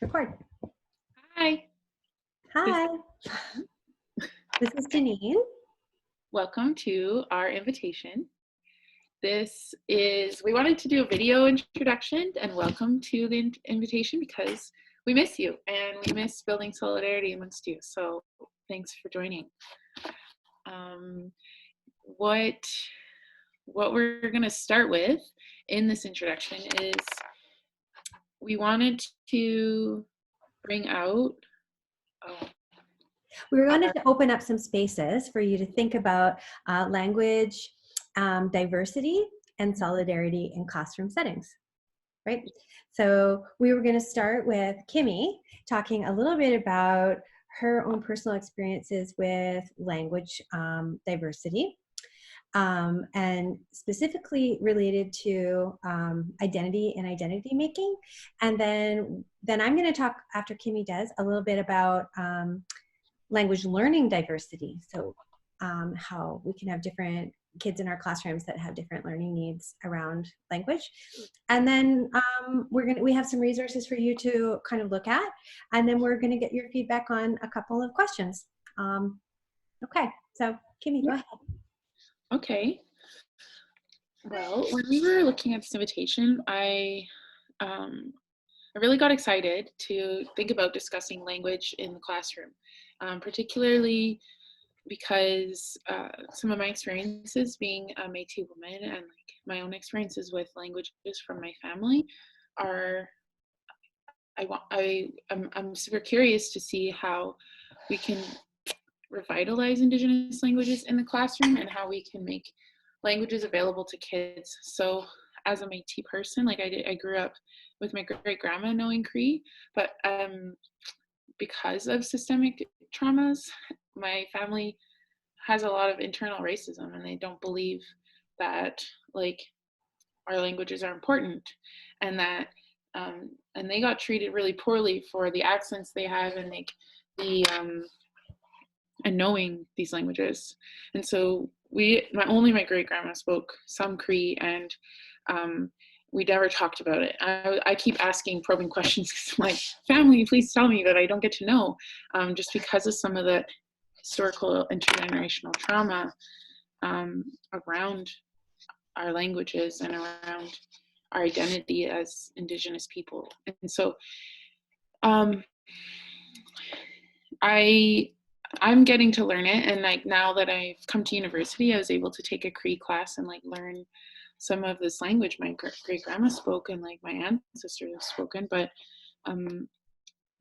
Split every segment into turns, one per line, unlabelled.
Record.
Hi.
Hi, this is Janine.
Welcome to our invitation. We wanted to do a video introduction and welcome to the invitation because we miss you and we miss building solidarity amongst you. So thanks for joining. What we're going to start with in this introduction is we wanted to bring out
We wanted to open up some spaces for you to think about language, diversity, and solidarity in classroom settings, right? So we were going to start with Kimmy talking a little bit about her own personal experiences with language diversity. And specifically related to identity and identity making. And then I'm going to talk, after Kimmy does, a little bit about language learning diversity. So how we can have different kids in our classrooms that have different learning needs around language. And then we have some resources for you to kind of look at. And then we're going to get your feedback on a couple of questions. Okay, so Kimmy, go ahead.
Okay. Well, when we were looking at this invitation, I really got excited to think about discussing language in the classroom, particularly because some of my experiences being a Métis woman and like my own experiences with languages from my family are, I'm super curious to see how we can revitalize Indigenous languages in the classroom and how we can make languages available to kids. So as a Métis person, like I grew up with my great grandma knowing Cree, but because of systemic traumas, my family has a lot of internal racism and they don't believe that like our languages are important and that and they got treated really poorly for the accents they have and like and knowing these languages. And so my great grandma spoke some Cree and we never talked about it. I keep asking probing questions because I'm like, family, please tell me, that I don't get to know, just because of some of the historical intergenerational trauma around our languages and around our identity as Indigenous people. And so I'm getting to learn it, and like now that I've come to university, I was able to take a Cree class and like learn some of this language my great grandma spoke and like my ancestors have spoken. But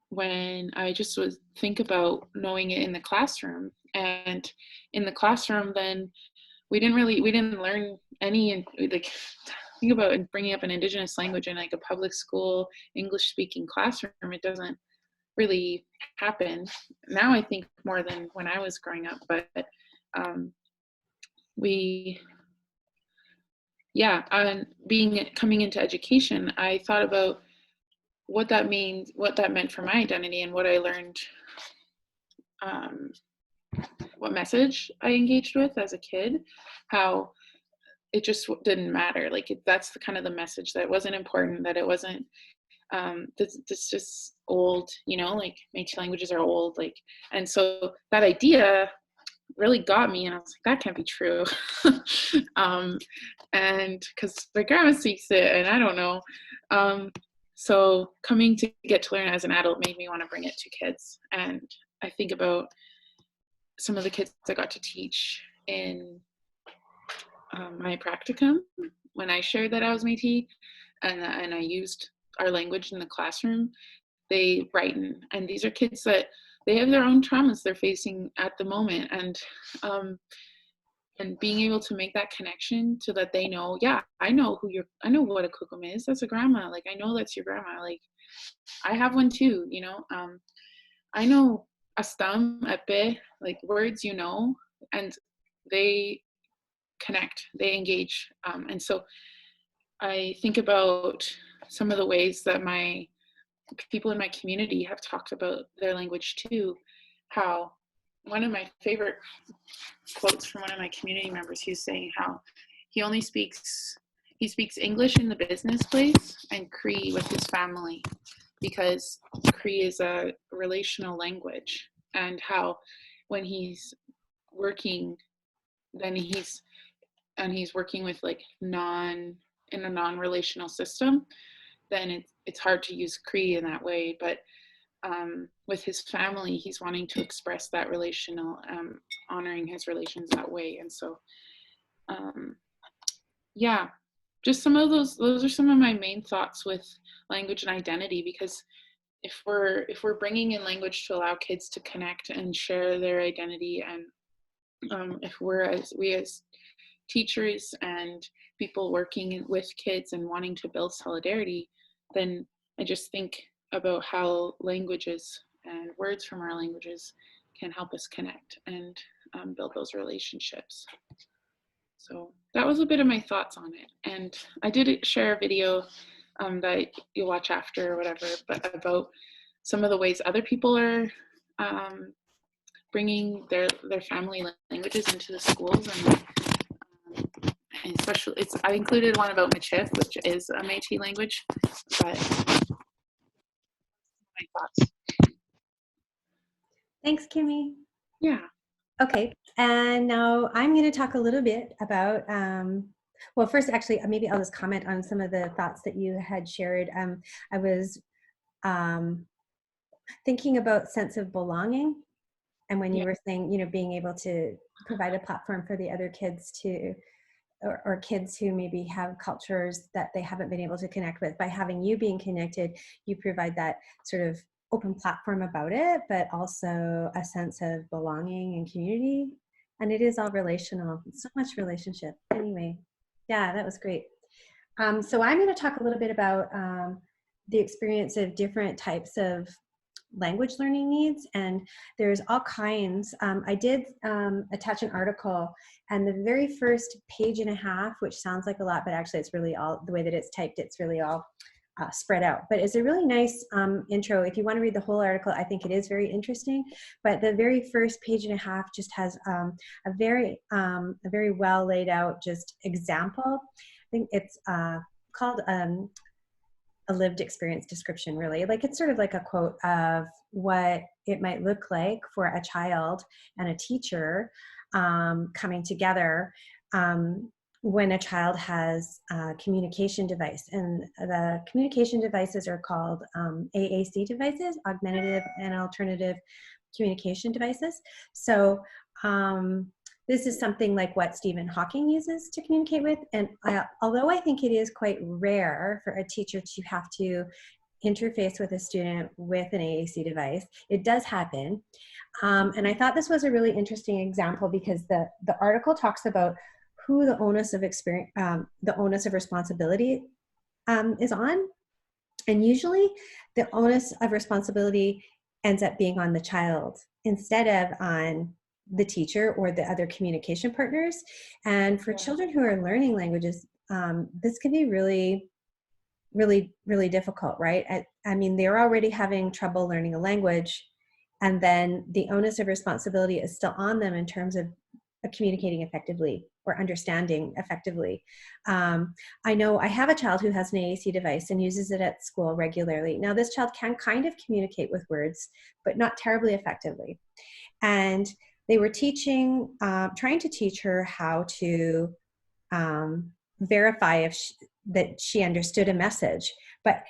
when I just would think about knowing it in the classroom, and in the classroom, then we didn't learn any, like, think about bringing up an Indigenous language in like a public school English speaking classroom. It doesn't really happen now, I think, more than when I was growing up. But coming into education, I thought about what that meant for my identity and what I learned, what message I engaged with as a kid, how it just didn't matter. Like that's the kind of the message, that it wasn't important, that it wasn't this just old, like Métis languages are old, like, and so that idea really got me, and I was like, that can't be true. And because my grandma speaks it and I don't know, so coming to get to learn as an adult made me want to bring it to kids. And I think about some of the kids I got to teach in my practicum when I shared that I was Métis and I used our language in the classroom. They brighten, and these are kids that they have their own traumas they're facing at the moment, and being able to make that connection so that they know, yeah, I know what a kukum is. That's a grandma. Like, I know that's your grandma. Like, I have one too, I know astam, epe, like words, and they connect, they engage. And so I think about some of the ways that my people in my community have talked about their language too, how one of my favorite quotes from one of my community members, he was saying how he speaks English in the business place and Cree with his family. because Cree is a relational language, and how when he's working, then he's working with like in a non-relational system, then it's hard to use Cree in that way. But with his family, he's wanting to express that relational, honoring his relations that way. And so, yeah, just some of those are some of my main thoughts with language and identity, because if we're bringing in language to allow kids to connect and share their identity, and if we as teachers and people working with kids and wanting to build solidarity, then I just think about how languages and words from our languages can help us connect and build those relationships. So that was a bit of my thoughts on it. And I did share a video that you'll watch after or whatever, but about some of the ways other people are bringing their family languages into the schools. And especially, I included one about Michif, which is a Métis language, but my thoughts.
Thanks, Kimmy.
Yeah.
Okay, and now I'm going to talk a little bit about, well, first, actually, maybe I'll just comment on some of the thoughts that you had shared. I was thinking about sense of belonging, and when you were saying, you know, being able to provide a platform for the other kids to, or kids who maybe have cultures that they haven't been able to connect with, by having you being connected, you provide that sort of open platform about it, but also a sense of belonging and community. And it is all relational, so much relationship. Anyway, yeah, that was great. So I'm going to talk a little bit about the experience of different types of language learning needs, and there's all kinds. I did attach an article, and the very first page and a half, which sounds like a lot, but actually it's really all, the way that it's typed, it's really all spread out. But it's a really nice intro. If you want to read the whole article, I think it is very interesting. But the very first page and a half just has a very well laid out just example. I think it's called a lived experience description, really. Like, it's sort of like a quote of what it might look like for a child and a teacher coming together when a child has a communication device. And the communication devices are called AAC devices, augmentative and alternative communication devices. So this is something like what Stephen Hawking uses to communicate with. And although I think it is quite rare for a teacher to have to interface with a student with an AAC device, it does happen. And I thought this was a really interesting example, because the article talks about who the onus of experience, the onus of responsibility is on. And usually the onus of responsibility ends up being on the child instead of on the teacher or the other communication partners. And for children who are learning languages, this can be really, really, really difficult, right? I mean, they're already having trouble learning a language, and then the onus of responsibility is still on them in terms of communicating effectively or understanding effectively. I know I have a child who has an AAC device and uses it at school regularly. Now, this child can kind of communicate with words, but not terribly effectively. And they were trying to teach her how to verify that she understood a message. But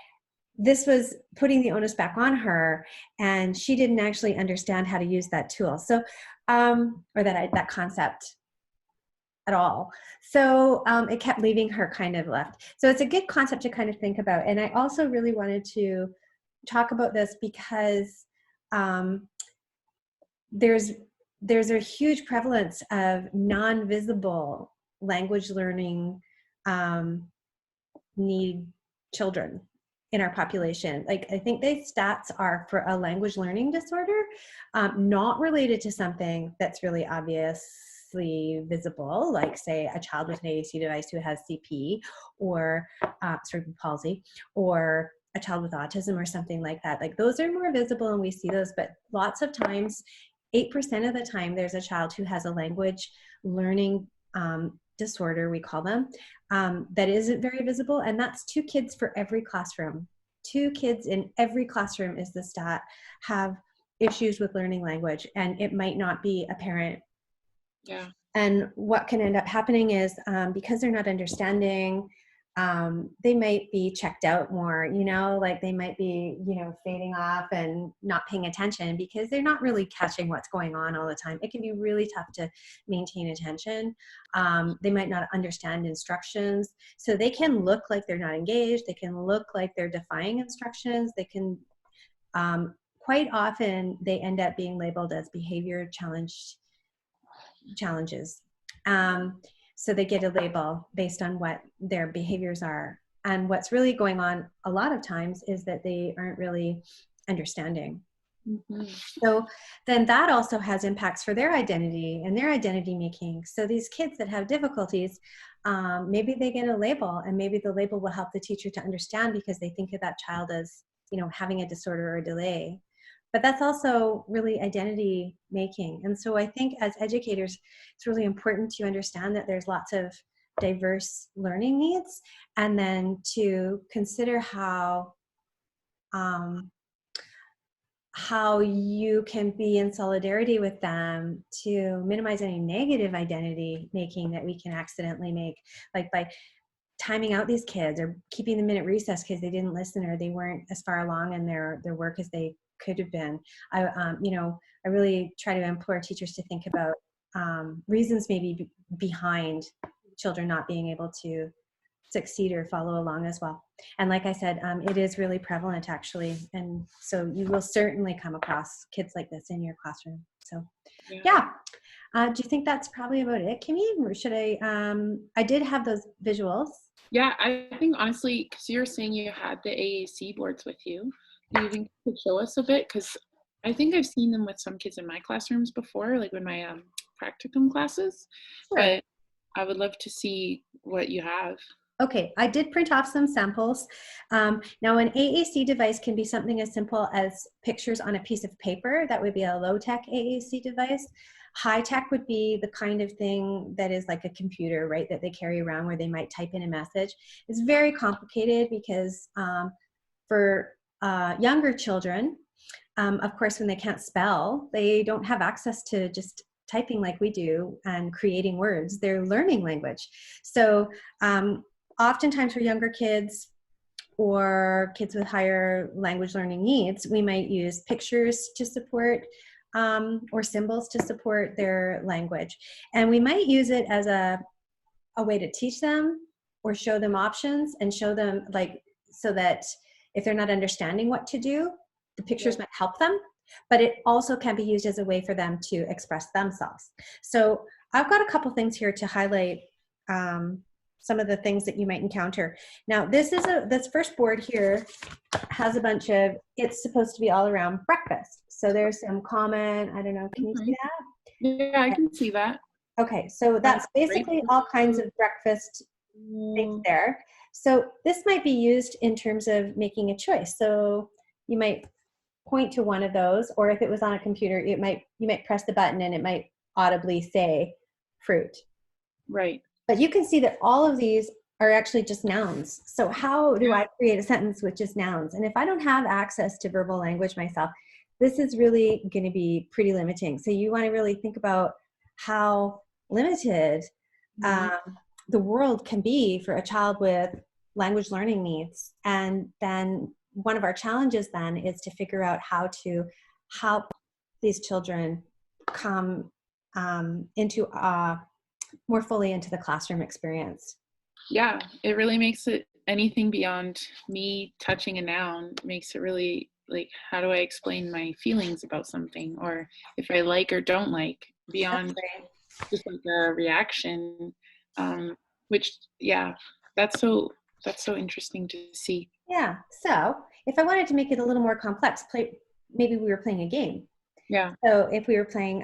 this was putting the onus back on her, and she didn't actually understand how to use that tool. So, or that concept at all. So it kept leaving her kind of left. So it's a good concept to kind of think about. And I also really wanted to talk about this because there's a huge prevalence of non-visible language learning need children in our population. Like, I think the stats are for a language learning disorder, not related to something that's really obviously visible, like say a child with an AAC device who has CP or cerebral palsy, or a child with autism or something like that. Like, those are more visible and we see those, but lots of times, 8% of the time, there's a child who has a language learning disorder, we call them, that isn't very visible, and that's 2 kids for every classroom. 2 kids in every classroom, is the stat, have issues with learning language, and it might not be apparent.
Yeah.
And what can end up happening is because they're not understanding, they might be checked out more, you know, like they might be, you know, fading off and not paying attention because they're not really catching what's going on all the time. It can be really tough to maintain attention. They might not understand instructions. So they can look like they're not engaged. They can look like they're defying instructions. They can, quite often, they end up being labeled as behavior challenges. So they get a label based on what their behaviors are. And what's really going on a lot of times is that they aren't really understanding. Mm-hmm. So then that also has impacts for their identity and their identity making. So these kids that have difficulties, maybe they get a label, and maybe the label will help the teacher to understand because they think of that child as, you know, having a disorder or delay. But that's also really identity making. And so I think as educators, it's really important to understand that there's lots of diverse learning needs, and then to consider how you can be in solidarity with them to minimize any negative identity making that we can accidentally make, like by timing out these kids or keeping them in at recess because they didn't listen or they weren't as far along in their work as they could have been. I really try to implore teachers to think about reasons maybe behind children not being able to succeed or follow along as well. And like I said, it is really prevalent actually. And so you will certainly come across kids like this in your classroom. So yeah. Do you think that's probably about it, Kimmy? Or should I did have those visuals.
Yeah, I think honestly, because you were saying you had the AAC boards with you, do you think you could show us a bit? Because I think I've seen them with some kids in my classrooms before, like with my practicum classes. Sure. But I would love to see what you have.
Okay, I did print off some samples. Now an AAC device can be something as simple as pictures on a piece of paper. That would be a low-tech AAC device. High-tech would be the kind of thing that is like a computer, right, that they carry around where they might type in a message. It's very complicated because for younger children, of course, when they can't spell, they don't have access to just typing like we do and creating words. They're learning language. So oftentimes for younger kids or kids with higher language learning needs, we might use pictures to support or symbols to support their language. And we might use it as a way to teach them or show them options and show them, like, so that if they're not understanding what to do, the pictures might help them. But it also can be used as a way for them to express themselves. So I've got a couple things here to highlight some of the things that you might encounter. Now, this first board here has a bunch of, it's supposed to be all around breakfast. So there's some common, I don't know, can you see that?
Yeah, I can see that.
Okay, so that's basically all kinds of breakfast things there. So this might be used in terms of making a choice. So you might point to one of those, or if it was on a computer, you might press the button and it might audibly say fruit.
Right.
But you can see that all of these are actually just nouns. So how do I create a sentence with just nouns? And if I don't have access to verbal language myself, this is really going to be pretty limiting. So you want to really think about how limited the world can be for a child with language learning needs. And then one of our challenges then is to figure out how to help these children come into more fully into the classroom experience.
Yeah, it really makes it, anything beyond me touching a noun makes it really, like, how do I explain my feelings about something, or if I like or don't like, beyond just like a reaction, which, yeah, that's so interesting to see.
Yeah, so if I wanted to make it a little more complex, maybe we were playing a game.
Yeah.
So if we were playing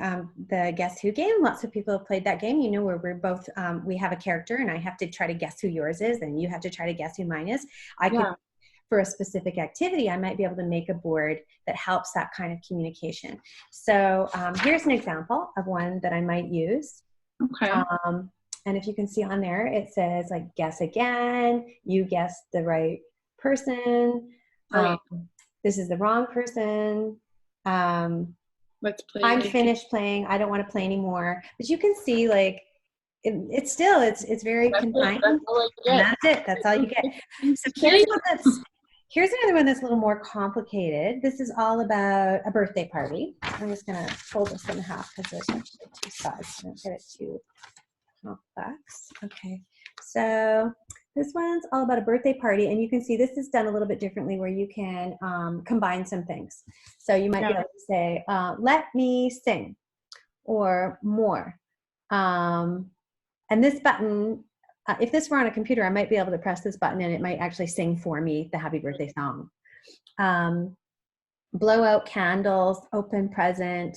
the Guess Who game, lots of people have played that game, you know, where we're both, we have a character and I have to try to guess who yours is and you have to try to guess who mine is. I could, for a specific activity, I might be able to make a board that helps that kind of communication. So here's an example of one that I might use.
Okay.
And if you can see on there, it says like, guess again, you guessed the right person.
Oh,
This is the wrong person.
let's play.
I'm finished playing. I don't want to play anymore. But you can see, like, it's still, it's very confined.
That's all I
And
get.
that's it. That's all you get. So here's another one that's a little more complicated. This is all about a birthday party. I'm just going to fold this in half because there's actually two sides. I don't get it too complex. Okay. So this one's all about a birthday party, and you can see this is done a little bit differently where you can combine some things. So you might be able to say, let me sing, or more. And this button, if this were on a computer, I might be able to press this button and it might actually sing for me the happy birthday song. Blow out candles, open present,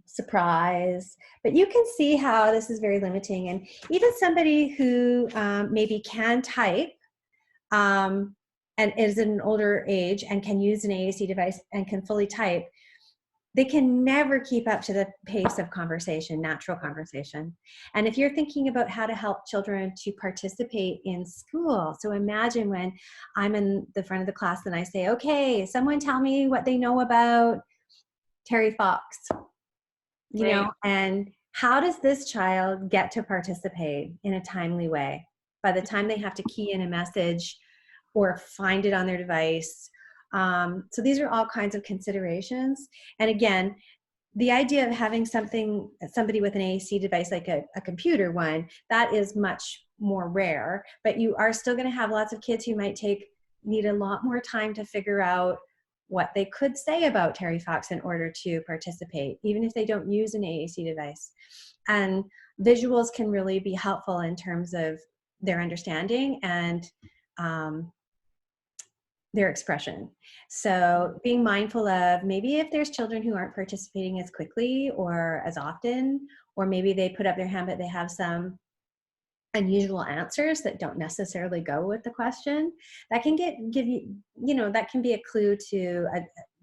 surprise. But you can see how this is very limiting. And even somebody who maybe can type and is in an older age and can use an AAC device and can fully type, they can never keep up to the pace of conversation, natural conversation. And if you're thinking about how to help children to participate in school, so imagine when I'm in the front of the class and I say, okay, someone tell me what they know about Terry Fox, you know, and how does this child get to participate in a timely way? By the time they have to key in a message or find it on their device. So these are all kinds of considerations. And again, the idea of having somebody with an AAC device like a computer one, that is much more rare, but you are still going to have lots of kids who might need a lot more time to figure out what they could say about Terry Fox in order to participate, even if they don't use an AAC device. And visuals can really be helpful in terms of their understanding and their expression. So being mindful of maybe if there's children who aren't participating as quickly or as often, or maybe they put up their hand but they have some unusual answers that don't necessarily go with the question, that can give you, that can be a clue to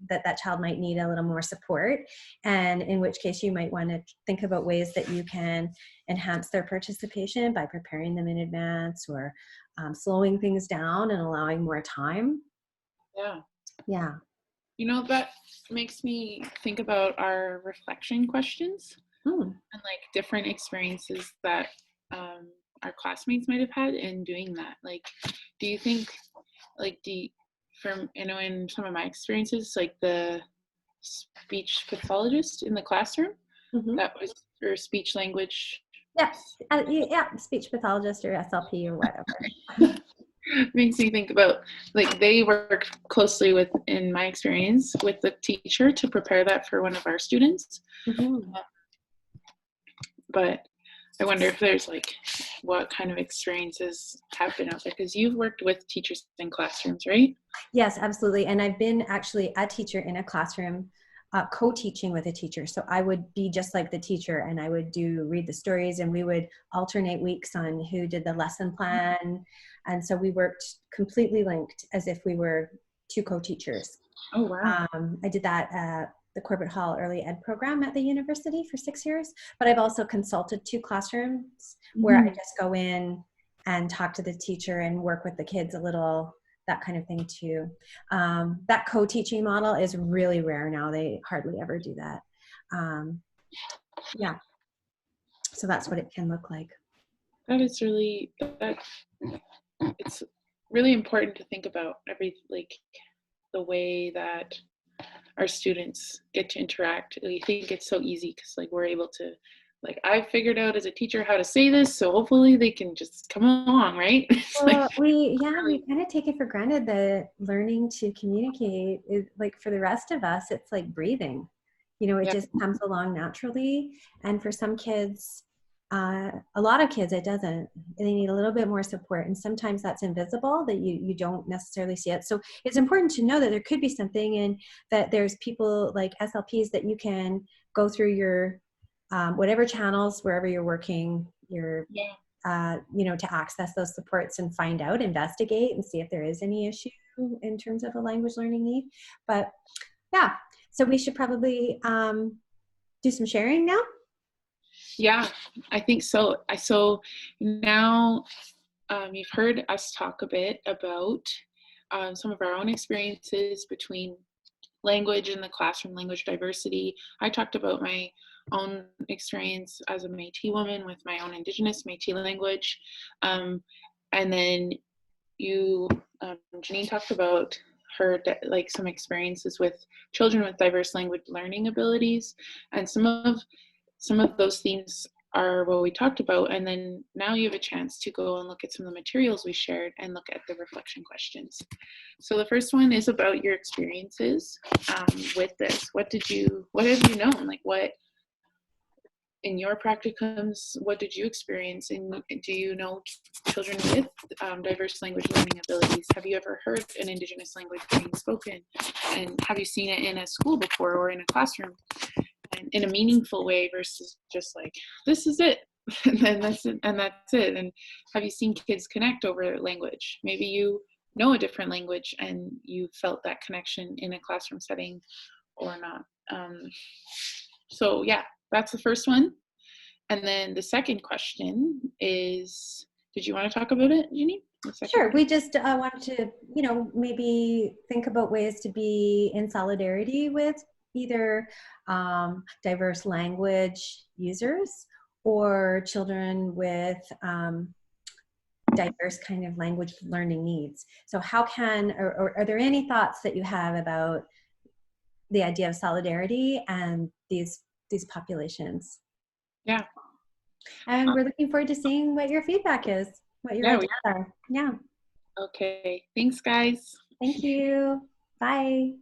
that child might need a little more support, and in which case you might want to think about ways that you can enhance their participation by preparing them in advance, or slowing things down and allowing more time. Yeah.
That makes me think about our reflection questions and like different experiences that our classmates might have had in doing that. Like, do you think, like, in some of my experiences, like the speech pathologist in the classroom, that was, or speech language.
Yeah, speech pathologist or SLP or whatever.
Makes me think about, like, they work closely with, in my experience, with the teacher to prepare that for one of our students. But I wonder if there's like what kind of experiences have been out there, because you've worked with teachers in classrooms, right?
Yes, absolutely. And I've been actually a teacher in a classroom, co-teaching with a teacher. So I would be just like the teacher, and I would read the stories, and we would alternate weeks on who did the lesson plan. And so we worked completely linked as if we were two co-teachers.
Oh, wow.
I did that at the Corbett Hall Early Ed program at the university for 6 years, but I've also consulted 2 classrooms where I just go in and talk to the teacher and work with the kids a little, that kind of thing too. That co-teaching model is really rare now. They hardly ever do that. Yeah. So that's what it can look like.
That is really, it's really important to think about the way that our students get to interact. I think it's so easy because like we're able to, like, I've figured out as a teacher how to say this, so hopefully they can just come along, right?
Well, we kind of take it for granted that learning to communicate is, like, for the rest of us, it's like breathing. It just comes along naturally. And for some kids, a lot of kids, it doesn't. They need a little bit more support, and sometimes that's invisible, that you don't necessarily see it. So it's important to know that there could be something, and that there's people like SLPs that you can go through your whatever channels, wherever you're working, to access those supports and find out, investigate, and see if there is any issue in terms of a language learning need. But yeah, so we should probably do some sharing now.
Yeah, I think so. So now you've heard us talk a bit about some of our own experiences between language in the classroom, language diversity. I talked about my own experience as a Métis woman with my own Indigenous Métis language. And then you, Janine talked about her like some experiences with children with diverse language learning abilities, and some of those themes are what we talked about. And then now you have a chance to go and look at some of the materials we shared and look at the reflection questions. So the first one is about your experiences with this. What have you known? Like, what in your practicums, what did you experience? And do you know children with diverse language learning abilities? Have you ever heard an Indigenous language being spoken? And have you seen it in a school before or in a classroom? And in a meaningful way versus just like, this is it, and then that's it, and that's it. And have you seen kids connect over language? Maybe you know a different language and you felt that connection in a classroom setting or not. So yeah, that's the first one. And then the second question is, did you want to talk about it, Janine?
Sure. We just wanted to, maybe think about ways to be in solidarity with either diverse language users or children with diverse kind of language learning needs. So how or are there any thoughts that you have about the idea of solidarity and these populations?
Yeah.
And we're looking forward to seeing what your feedback is, what your ideas are. Yeah.
Okay. Thanks, guys.
Thank you. Bye.